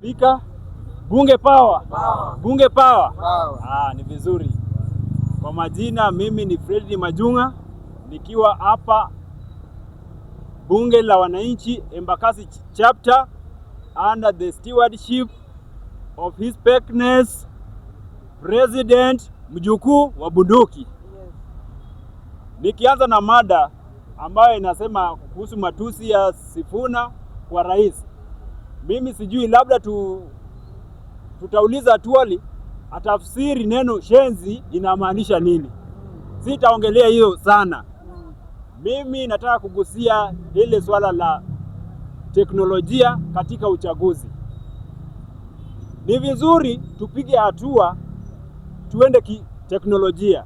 Spika, bunge power. Bunge power. Ni vizuri. Kwa majina mimi ni Fred Majunga nikiwa hapa bunge la wananchi Embakasi chapter under the stewardship of His Peckness President mjukuu wa bunduki. Nikianza na mada ambayo inasema kuhusu matusi ya Sifuna kwa rais. Mimi sijui, labda tutauliza Tuoli atafsiri neno shenzi inamaanisha nini. Sitaongelea hiyo sana. Mimi nataka kugusia ile swala la teknolojia katika uchaguzi. Ni vizuri tupige hatua tuende teknolojia,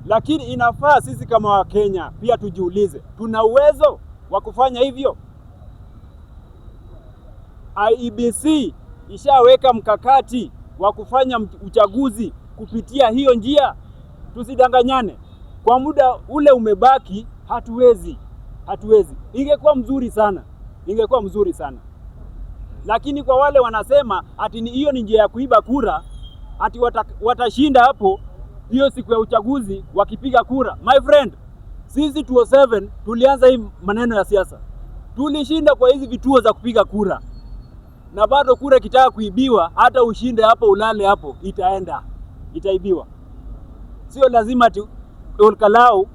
lakini inafaa sisi kama Wakenya pia tujiulize, tuna uwezo wa kufanya hivyo? IEBC ishaweka mkakati wa kufanya uchaguzi kupitia hiyo njia. Tusidanganyane, kwa muda ule umebaki hatuwezi. Ingekuwa mzuri sana. Lakini kwa wale wanasema ati hiyo ni njia ya kuiba kura, ati watashinda hapo hiyo siku ya uchaguzi wakipiga kura. My friend, sisi 2007 tulianza hii maneno ya siasa. Tulishinda kwa hizi vituo za kupiga kura. Na bado kura ikitaka kuibiwa, hata ushinde hapo ulale hapo, itaibiwa. Sio lazima ati Olkalau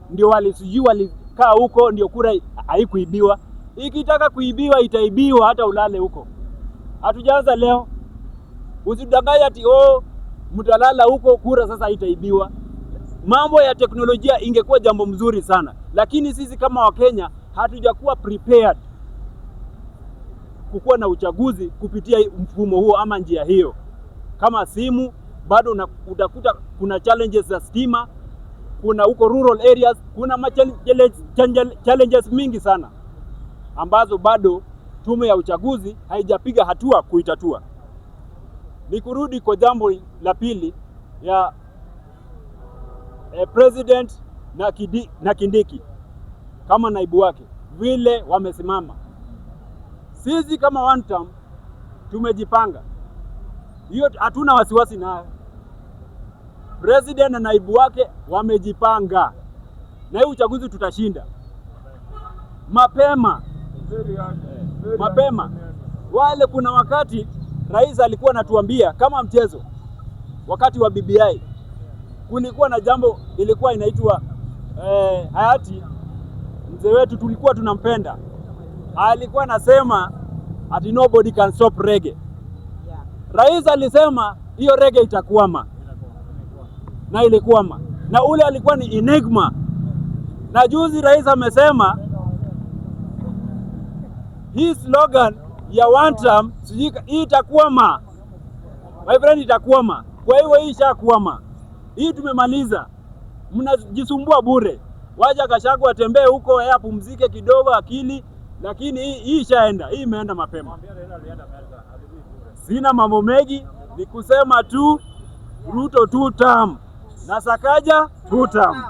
ndio walikaa huko ndio kura haikuibiwa. Ikitaka kuibiwa itaibiwa hata ulale huko. Hatujaanza leo. Usidanganya ati mtalala huko kura sasa itaibiwa. Mambo ya teknolojia ingekuwa jambo mzuri sana, lakini sisi kama Wakenya hatujakuwa prepared kukuwa na uchaguzi kupitia mfumo huo ama njia hiyo. Kama simu bado utakuta kuna challenges za stima, kuna huko rural areas, kuna challenges mingi sana ambazo bado tume ya uchaguzi haijapiga hatua kuitatua. Ni kurudi kwa jambo la pili ya President na Kindiki kama naibu wake vile wamesimama. Sisi kama one term tumejipanga. Hiyo hatuna wasiwasi nayo. President na naibu wake wamejipanga. Na hii uchaguzi tutashinda. Mapema. Wale kuna wakati rais alikuwa anatuambia kama mchezo, wakati wa BBI kulikuwa na jambo ilikuwa inaitwa hayati mzee wetu tulikuwa tunampenda. Alikuwa anasema ati nobody can stop reggae. Rais alisema hiyo reggae itakwama. Na ilikwama. Na ule alikuwa ni enigma. Na juzi rais amesema hii slogan ya one term hii itakwama. My friend, itakwama. Kwa hiyo hii ishakwama. Hii tumemaliza. Mnajisumbua bure. Wacha Gachagua atembee huko apumzike kidogo akili, lakini hii ishaenda. Hii imeenda mapema. Sina mambo mengi, ni kusema tu Ruto 2 term na Sakaja 2 term.